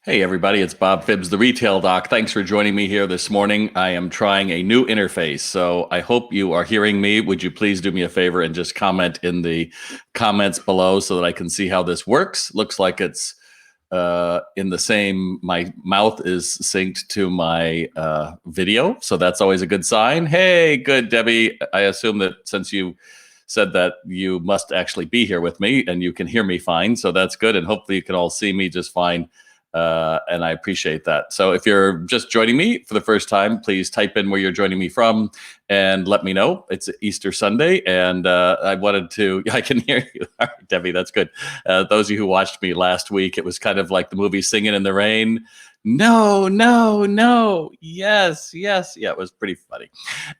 Hey everybody, it's Bob Phibbs, the Retail Doc. Thanks for joining me here this morning. I am trying a new interface, so I hope you are hearing me. Would you please do me a favor and just comment in the comments below so that I can see how this works? Looks like it's in the same, my mouth is synced to my video, so that's always a good sign. Hey, good, Debbie. I assume that since you said that you must actually be here with me and you can hear me fine, so that's good, and hopefully you can all see me just fine. And I appreciate that. So if you're just joining me for the first time, please type in where you're joining me from and let me know. It's Easter Sunday, and I wanted to, I can hear you. All right, Debbie, that's good. Those of you who watched me last week, it was kind of like the movie Singing in the Rain. No, no, no. Yes, yes. Yeah, it was pretty funny.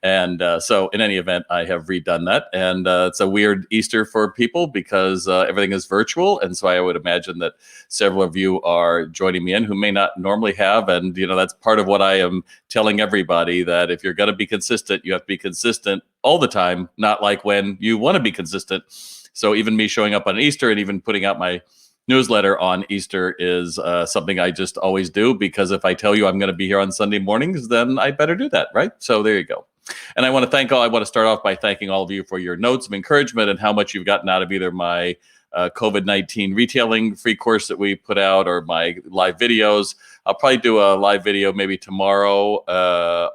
And so, in any event, I have redone that. And it's a weird Easter for people because everything is virtual. And so, I would imagine that several of you are joining me in who may not normally have. And, that's part of what I am telling everybody, that if you're going to be consistent, you have to be consistent all the time, not like when you want to be consistent. So, even me showing up on Easter and even putting out my newsletter on Easter is something I just always do, because if I tell you I'm going to be here on Sunday mornings, then I better do that, right? So there you go. And I want to start off by thanking all of you for your notes of encouragement and how much you've gotten out of either my COVID-19 retailing free course that we put out or my live videos. I'll probably do a live video maybe tomorrow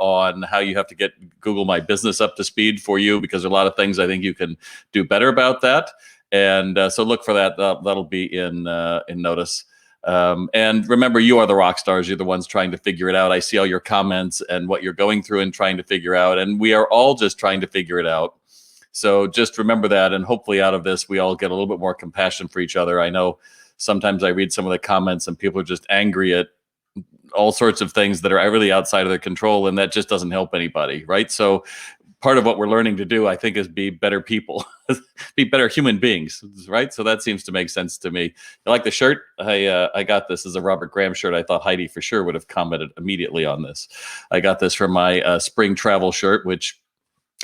on how you have to get Google My Business up to speed for you, because there are a lot of things I think you can do better about that. And so look for that. That'll be in notice. And remember, you are the rock stars. You're the ones trying to figure it out. I see all your comments and what you're going through and trying to figure out. And we are all just trying to figure it out. So just remember that. And hopefully out of this, we all get a little bit more compassion for each other. I know sometimes I read some of the comments and people are just angry at all sorts of things that are really outside of their control. And that just doesn't help anybody, right? So part of what we're learning to do, I think, is be better people, be better human beings, right? So that seems to make sense to me. You like the shirt? I got this as a Robert Graham shirt. I thought Heidi for sure would have commented immediately on this. I got this from my spring travel shirt, which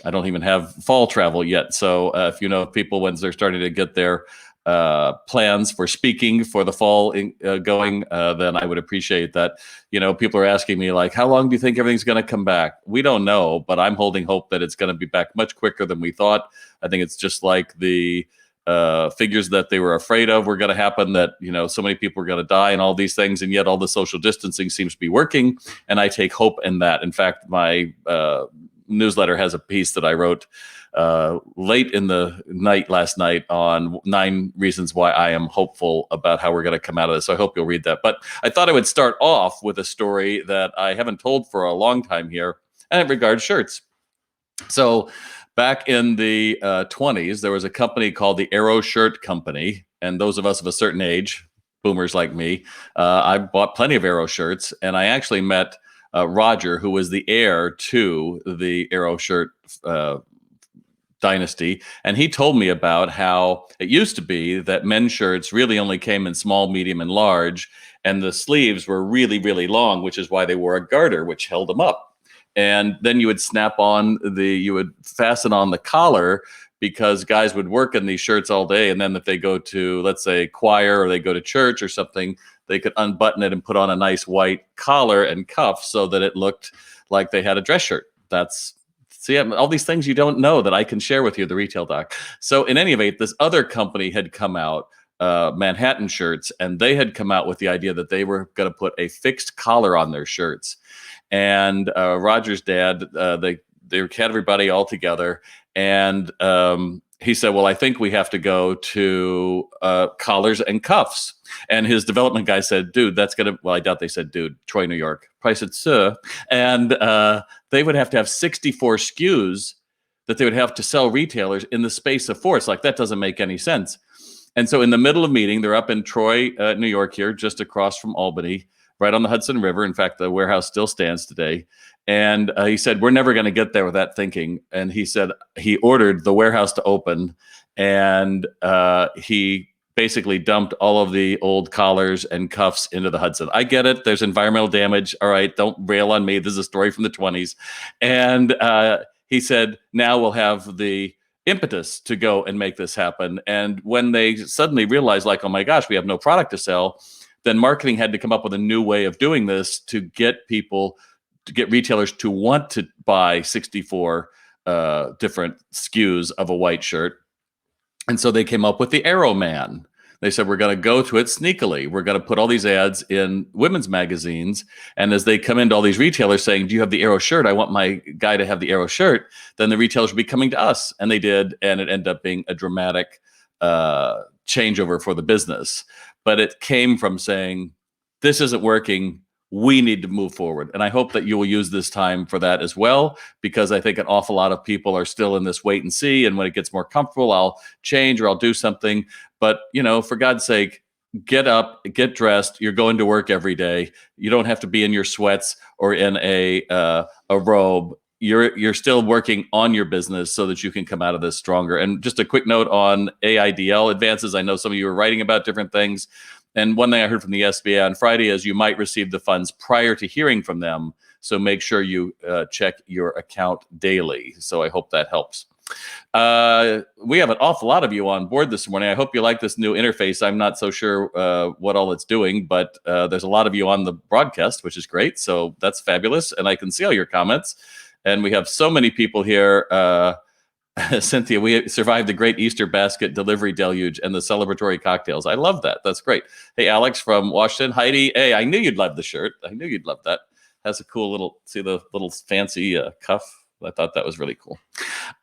I don't even have fall travel yet. So if you know people, when they're starting to get their plans for speaking for the fall going, then I would appreciate that. People are asking me like, how long do you think everything's going to come back? We don't know, but I'm holding hope that it's going to be back much quicker than we thought. I think it's just like the figures that they were afraid of were going to happen, that, so many people are going to die and all these things. And yet all the social distancing seems to be working. And I take hope in that. In fact, my newsletter has a piece that I wrote late in the night last night on 9 reasons why I am hopeful about how we're going to come out of this. So I hope you'll read that. But I thought I would start off with a story that I haven't told for a long time here, and it regards shirts. So back in the 20s, there was a company called the Aero Shirt Company. And those of us of a certain age, boomers like me, I bought plenty of Aero shirts. And I actually met Roger, who was the heir to the Aero shirt dynasty. And he told me about how it used to be that men's shirts really only came in small, medium, and large. And the sleeves were really, really long, which is why they wore a garter, which held them up. And then you would you would fasten on the collar, because guys would work in these shirts all day. And then if they go to, let's say, choir, or they go to church or something, they could unbutton it and put on a nice white collar and cuff so that it looked like they had a dress shirt. See, all these things you don't know that I can share with you, the Retail Doc. So in any event, this other company had come out, Manhattan Shirts, and they had come out with the idea that they were going to put a fixed collar on their shirts. And Roger's dad, they had everybody all together, and he said, well, I think we have to go to collars and cuffs. And his development guy said, dude, I doubt they said, dude, Troy, New York. Probably said, sir. And they would have to have 64 SKUs that they would have to sell retailers in the space of 4. It's like, that doesn't make any sense. And so in the middle of meeting, they're up in Troy, New York here, just across from Albany, right on the Hudson River. In fact, the warehouse still stands today. And he said, we're never going to get there with that thinking. And he said he ordered the warehouse to open, and he basically dumped all of the old collars and cuffs into the Hudson. I get it. There's environmental damage. All right. Don't rail on me. This is a story from the 20s. And he said, now we'll have the impetus to go and make this happen. And when they suddenly realized, like, oh my gosh, we have no product to sell, then marketing had to come up with a new way of doing this to get retailers to want to buy 64 different SKUs of a white shirt. And so they came up with the Arrow Man. They said, we're going to go to it sneakily. We're going to put all these ads in women's magazines. And as they come into all these retailers saying, do you have the Arrow shirt? I want my guy to have the Arrow shirt. Then the retailers would be coming to us. And they did. And it ended up being a dramatic changeover for the business. But it came from saying, this isn't working. We need to move forward. And I hope that you will use this time for that as well, because I think an awful lot of people are still in this wait and see. And when it gets more comfortable, I'll change or I'll do something. But, for God's sake, get up, get dressed. You're going to work every day. You don't have to be in your sweats or in a robe. You're still working on your business so that you can come out of this stronger. And just a quick note on AIDL advances. I know some of you are writing about different things. And one thing I heard from the SBA on Friday is you might receive the funds prior to hearing from them. So make sure you check your account daily. So I hope that helps. We have an awful lot of you on board this morning. I hope you like this new interface. I'm not so sure what all it's doing, but there's a lot of you on the broadcast, which is great. So that's fabulous. And I can see all your comments. And we have so many people here. Cynthia, we survived the great Easter basket delivery deluge and the celebratory cocktails. I love that. That's great. Hey, Alex from Washington. Heidi, hey, I knew you'd love the shirt. I knew you'd love that. Has a cool little, see the little fancy cuff? I thought that was really cool.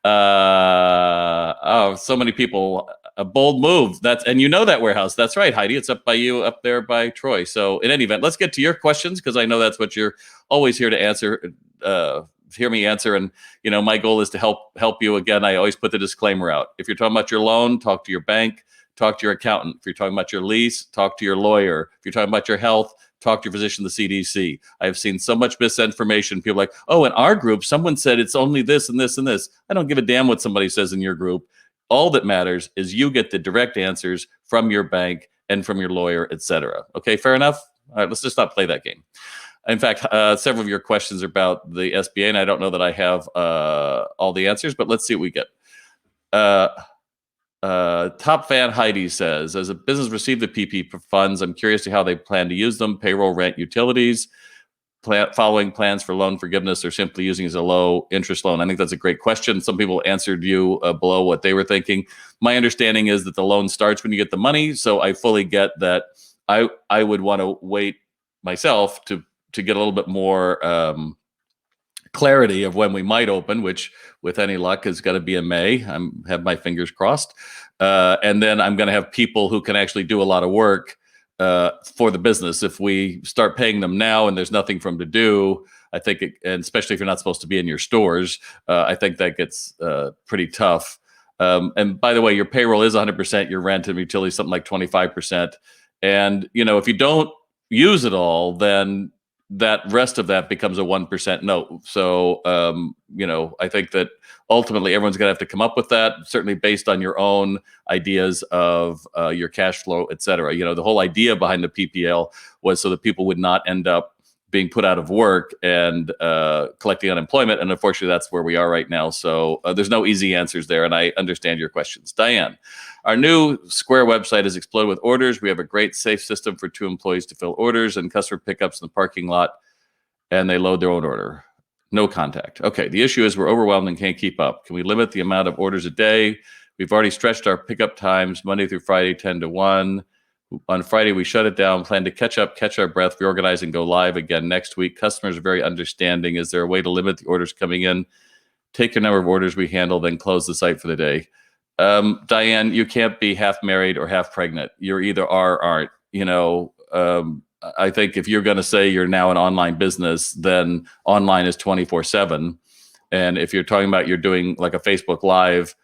Oh, so many people. A bold move. And you know that warehouse. That's right, Heidi. It's up by you, up there by Troy. So in any event, let's get to your questions, because I know that's what you're always here to answer. Hear me answer. And, my goal is to help you. Again, I always put the disclaimer out. If you're talking about your loan, talk to your bank, talk to your accountant. If you're talking about your lease, talk to your lawyer. If you're talking about your health, talk to your physician, the CDC. I've seen so much misinformation. People are like, oh, in our group, someone said it's only this and this and this. I don't give a damn what somebody says in your group. All that matters is you get the direct answers from your bank and from your lawyer, et cetera. Okay, fair enough? All right, let's just not play that game. In fact, several of your questions are about the SBA, and I don't know that I have all the answers, but let's see what we get. Top fan Heidi says, as a business received the PP funds, I'm curious to how they plan to use them: payroll, rent, utilities, following plans for loan forgiveness, or simply using as a low interest loan. I think that's a great question. Some people answered you below what they were thinking. My understanding is that the loan starts when you get the money. So I fully get that. I would want to wait myself to get a little bit more clarity of when we might open, which with any luck is going to be in May. I have my fingers crossed. And then I'm going to have people who can actually do a lot of work for the business. If we start paying them now and there's nothing for them to do, I think, and especially if you're not supposed to be in your stores, I think that gets pretty tough. And by the way, your payroll is 100%, your rent and utilities something like 25%. And, if you don't use it all, then that rest of that becomes a 1% note. So, I think that ultimately everyone's going to have to come up with that, certainly based on your own ideas of your cash flow, et cetera. The whole idea behind the PPL was so that people would not end up being put out of work and collecting unemployment. And unfortunately, that's where we are right now. So there's no easy answers there. And I understand your questions. Diane, our new Square website has exploded with orders. We have a great safe system for 2 employees to fill orders and customer pickups in the parking lot, and they load their own order. No contact. Okay, the issue is we're overwhelmed and can't keep up. Can we limit the amount of orders a day? We've already stretched our pickup times Monday through Friday, 10 to 1. On Friday, we shut it down, plan to catch up, catch our breath, reorganize, and go live again next week. Customers are very understanding. Is there a way to limit the orders coming in? Take your number of orders we handle, then close the site for the day. Diane, you can't be half married or half pregnant. You're either are or aren't. I think if you're going to say you're now an online business, then online is 24/7. And if you're talking about you're doing like a Facebook Live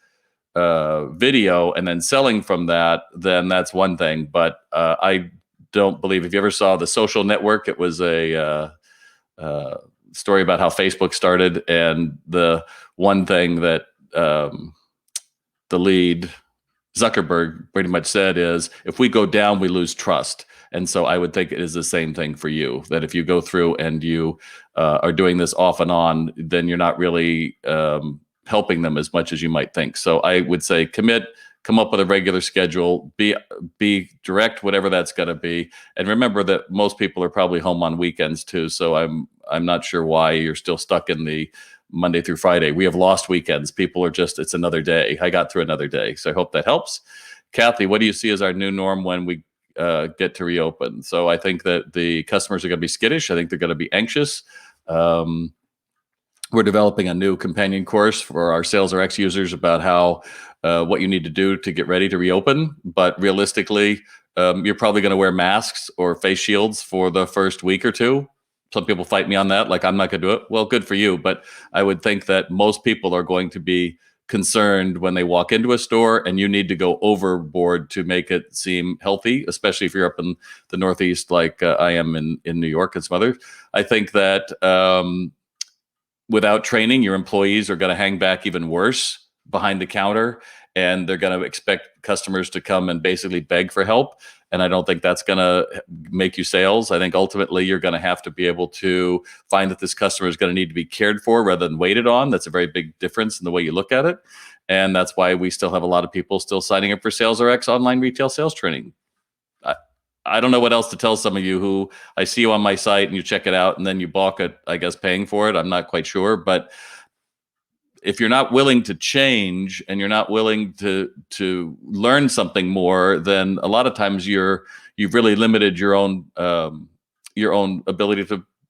video and then selling from that, then that's one thing. But I don't believe, if you ever saw The Social Network, it was a story about how Facebook started. And the one thing that the lead, Zuckerberg, pretty much said is, if we go down, we lose trust. And so I would think it is the same thing for you, that if you go through and you are doing this off and on, then you're not really helping them as much as you might think. So I would say commit, come up with a regular schedule, be direct, whatever that's going to be. And remember that most people are probably home on weekends too. So I'm not sure why you're still stuck in the Monday through Friday. We have lost weekends. People are just, it's another day. I got through another day. So I hope that helps. Kathy, what do you see as our new norm when we get to reopen? So I think that the customers are going to be skittish. I think they're going to be anxious. We're developing a new companion course for our Sales RX users about how what you need to do to get ready to reopen. But realistically, you're probably going to wear masks or face shields for the first week or two. Some people fight me on that, like I'm not going to do it. Well, good for you. But I would think that most people are going to be concerned when they walk into a store, and you need to go overboard to make it seem healthy, especially if you're up in the Northeast like I am in New York and some others. I think that without training, your employees are going to hang back even worse behind the counter, and they're going to expect customers to come and basically beg for help. And I don't think that's going to make you sales. I think ultimately you're going to have to be able to find that this customer is going to need to be cared for rather than waited on. That's a very big difference in the way you look at it. And that's why we still have a lot of people still signing up for Sales RX online retail sales training. I don't know what else to tell some of you who I see you on my site and you check it out and then you balk at, I guess, paying for it. I'm not quite sure. But if you're not willing to change and you're not willing to learn something more, then a lot of times you've really limited your own ability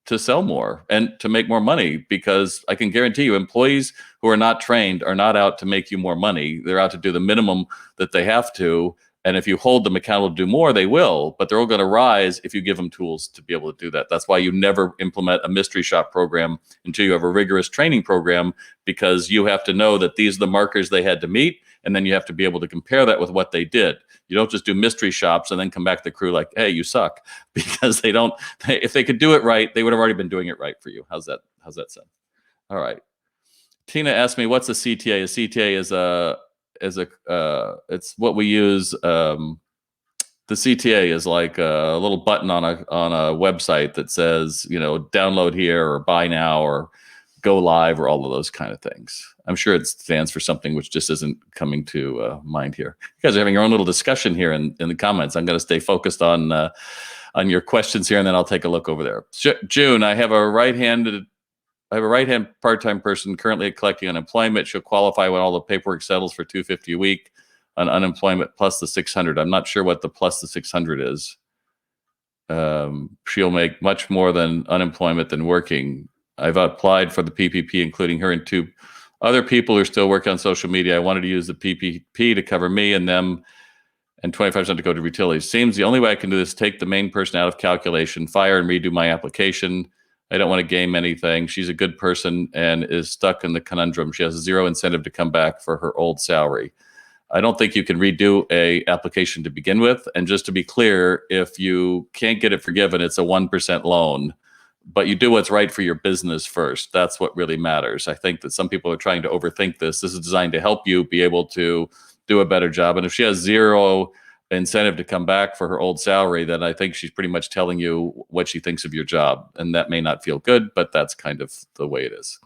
to sell more and to make more money, because I can guarantee you employees who are not trained are not out to make you more money. They're out to do the minimum that they have to. And if you hold them accountable to do more, they will, but they're all going to rise if you give them tools to be able to do that. That's why you never implement a mystery shop program until you have a rigorous training program, because you have to know that these are the markers they had to meet. And then you have to be able to compare that with what they did. You don't just do mystery shops and then come back to the crew like, hey, you suck, because if they could do it right, they would have already been doing it right for you. How's that sound? All right. Tina asked me, what's a CTA? A CTA it's what we use. The CTA is like a little button on a website that says, download here or buy now or go live or all of those kind of things. I'm sure it stands for something which just isn't coming to mind here. You guys are having your own little discussion here in the comments. I'm going to stay focused on your questions here, and then I'll take a look over there. June, I have a right-hand part-time person currently collecting unemployment. She'll qualify when all the paperwork settles for $250 a week on unemployment plus the $600. I'm not sure what the plus the $600 is. She'll make much more than unemployment than working. I've applied for the PPP, including her and 2 other people who are still working on social media. I wanted to use the PPP to cover me and them, and 25% to go to utilities. Seems the only way I can do this is take the main person out of calculation, fire and redo my application. I don't want to game anything. She's a good person and is stuck in the conundrum. She has 0 incentive to come back for her old salary. I don't think you can redo a application to begin with. And just to be clear, if you can't get it forgiven, it's a 1% loan. But you do what's right for your business first. That's what really matters. I think that some people are trying to overthink this. This is designed to help you be able to do a better job. And if she has 0 incentive to come back for her old salary, then I think she's pretty much telling you what she thinks of your job. And that may not feel good, but that's kind of the way it is.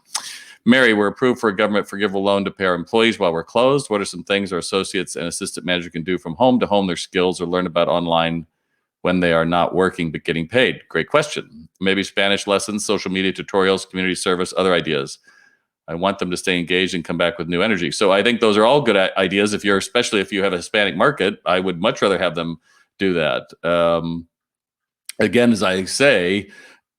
Mary, we're approved for a government forgivable loan to pay our employees while we're closed. What are some things our associates and assistant manager can do from home to hone their skills or learn about online when they are not working but getting paid? Great question. Maybe Spanish lessons, social media tutorials, community service, other ideas. I want them to stay engaged and come back with new energy. So I think those are all good ideas. Especially if you have a Hispanic market, I would much rather have them do that. Again, as I say,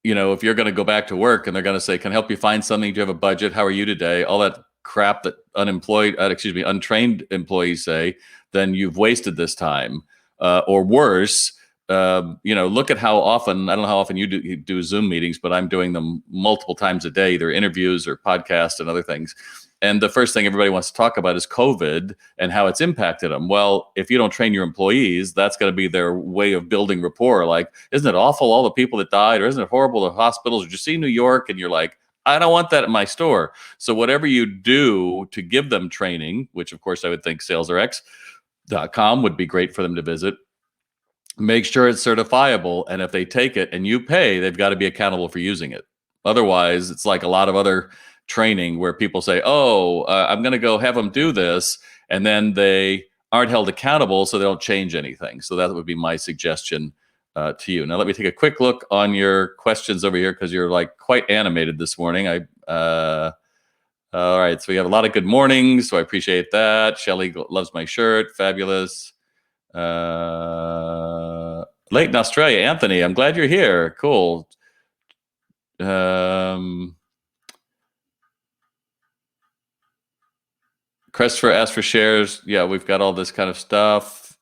if you're going to go back to work and they're going to say, can I help you find something? Do you have a budget? How are you today? All that crap that untrained employees say, then you've wasted this time. Or worse, look at how often, I don't know how often you do Zoom meetings, but I'm doing them multiple times a day, either interviews or podcasts and other things. And the first thing everybody wants to talk about is COVID and how it's impacted them. Well, if you don't train your employees, that's going to be their way of building rapport. Like, isn't it awful, all the people that died? Or isn't it horrible, the hospitals? Did you see New York? And you're like, I don't want that in my store. So whatever you do to give them training, which of course I would think salesrx.com would be great for them to visit, make sure it's certifiable. And if they take it and you pay, they've got to be accountable for using it. Otherwise, it's like a lot of other training where people say, I'm going to go have them do this. And then they aren't held accountable, so they don't change anything. So that would be my suggestion to you. Now, let me take a quick look on your questions over here because you're like quite animated this morning. All right, so we have a lot of good mornings, so I appreciate that. Shelly loves my shirt, fabulous. Late in Australia, Anthony, I'm glad you're here. Cool. Christopher asked for shares. Yeah, we've got all this kind of stuff.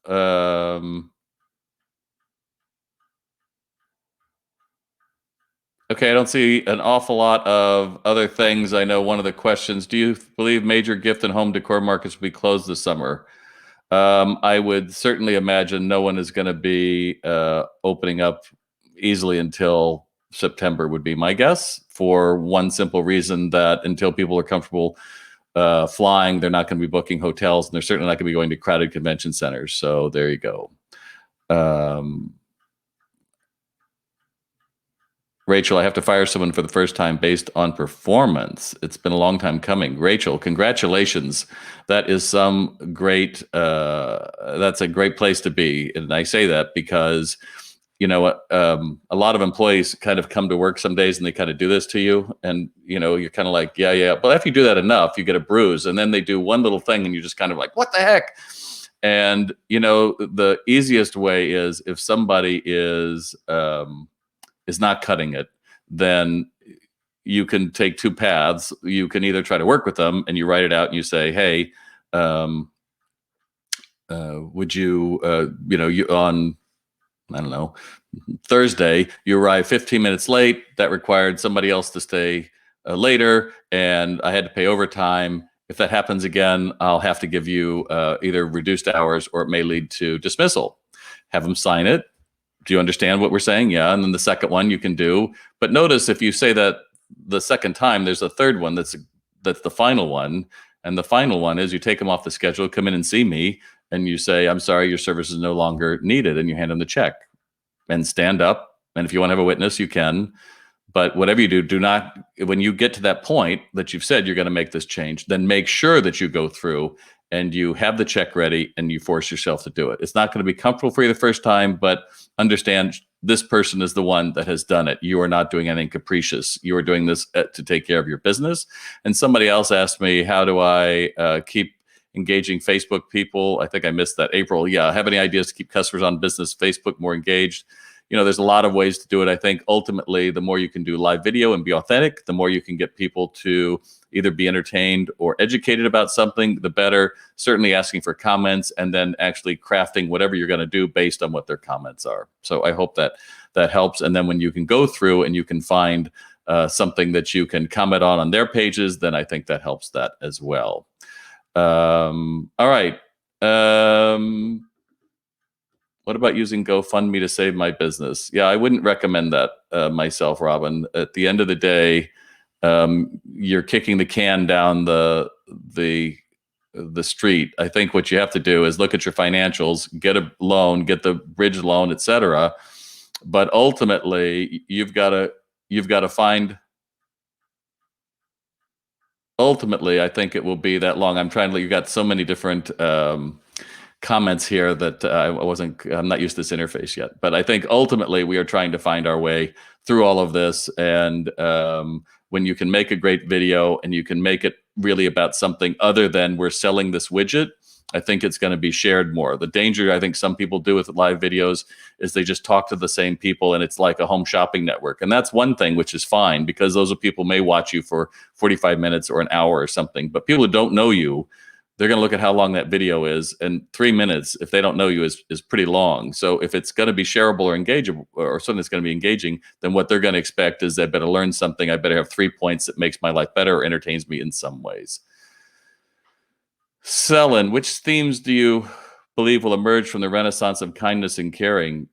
Okay, I don't see an awful lot of other things. I know one of the questions, do you believe major gift and home decor markets will be closed this summer? I would certainly imagine no one is going to be opening up easily until September would be my guess, for one simple reason that until people are comfortable flying, they're not going to be booking hotels, and they're certainly not going to be going to crowded convention centers. So there you go. Rachel, I have to fire someone for the first time based on performance. It's been a long time coming. Rachel, congratulations. That is some great, that's a great place to be. And I say that because, you know, a lot of employees kind of come to work some days and they kind of do this to you. And, you know, you're kind of like, yeah. But if you do that enough, you get a bruise. And then they do one little thing and you're just kind of like, what the heck? And, you know, the easiest way is if somebody is not cutting it, then you can take two paths. You can either try to work with them and you write it out and you say, hey, would you, you on, I don't know, Thursday, you arrived 15 minutes late. That required somebody else to stay later, and I had to pay overtime. If that happens again, I'll have to give you either reduced hours or it may lead to dismissal. Have them sign it. Do you understand what we're saying? Yeah. And then the second one you can do. But notice if you say that the second time, there's a third one that's the final one. And the final one is you take them off the schedule, come in and see me, and you say, I'm sorry, your service is no longer needed. And you hand them the check and stand up. And if you want to have a witness, you can. But whatever you do, do not, when you get to that point that you've said you're going to make this change, then make sure that you go through and you have the check ready and you force yourself to do it. It's not going to be comfortable for you the first time, but understand this person is the one that has done it. You are not doing anything capricious. You are doing this to take care of your business. And somebody else asked me, how do I keep engaging Facebook people? I think I missed that. April, yeah. Have any ideas to keep customers on business Facebook more engaged? You know, there's a lot of ways to do it. I think ultimately, the more you can do live video and be authentic, the more you can get people to either be entertained or educated about something, the better. Certainly asking for comments and then actually crafting whatever you're going to do based on what their comments are. So I hope that that helps. And then when you can go through and you can find something that you can comment on their pages, then I think that helps that as well. All right. What about using GoFundMe to save my business? Yeah, I wouldn't recommend that myself, Robin. At the end of the day, you're kicking the can down the street. I think what you have to do is look at your financials, get a loan, get the bridge loan, etc. But ultimately, you've got to find. Ultimately, I think it will be that long. I'm trying to. You got so many different comments here that I'm not used to this interface yet, but I think ultimately we are trying to find our way through all of this. And when you can make a great video and you can make it really about something other than we're selling this widget, I think it's going to be shared more. The danger I think some people do with live videos is they just talk to the same people and it's like a home shopping network. And that's one thing, which is fine because those people may watch you for 45 minutes or an hour or something, but people who don't know you, they're going to look at how long that video is, and 3 minutes, if they don't know you, is pretty long. So if it's going to be shareable or engageable or something that's going to be engaging, then what they're going to expect is I better learn something. I better have 3 points that makes my life better or entertains me in some ways. Selin, which themes do you believe will emerge from the renaissance of kindness and caring?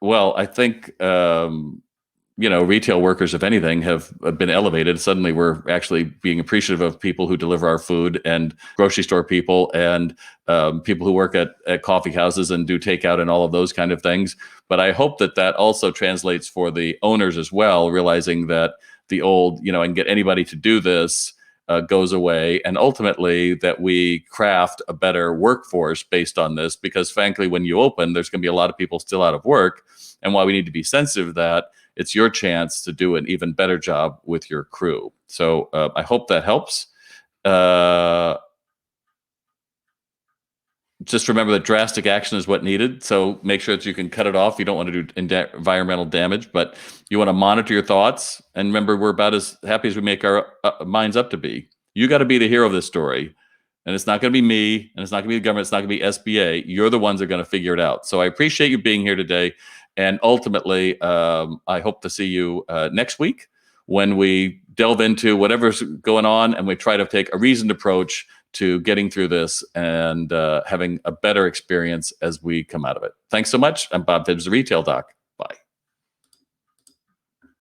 Well, I think retail workers, if anything, have been elevated. Suddenly we're actually being appreciative of people who deliver our food and grocery store people and people who work at coffee houses and do takeout and all of those kind of things. But I hope that also translates for the owners as well, realizing that the old, and get anybody to do this goes away, and ultimately that we craft a better workforce based on this, because frankly, when you open, there's going to be a lot of people still out of work. And while we need to be sensitive to that, it's your chance to do an even better job with your crew. So I hope that helps. Just remember that drastic action is what needed. So make sure that you can cut it off. You don't want to do environmental damage, but you want to monitor your thoughts. And remember, we're about as happy as we make our minds up to be. You got to be the hero of this story. And it's not going to be me, and it's not going to be the government. It's not going to be SBA. You're the ones that are going to figure it out. So I appreciate you being here today. And ultimately, I hope to see you next week when we delve into whatever's going on and we try to take a reasoned approach to getting through this and having a better experience as we come out of it. Thanks so much. I'm Bob Phibbs, the Retail Doc.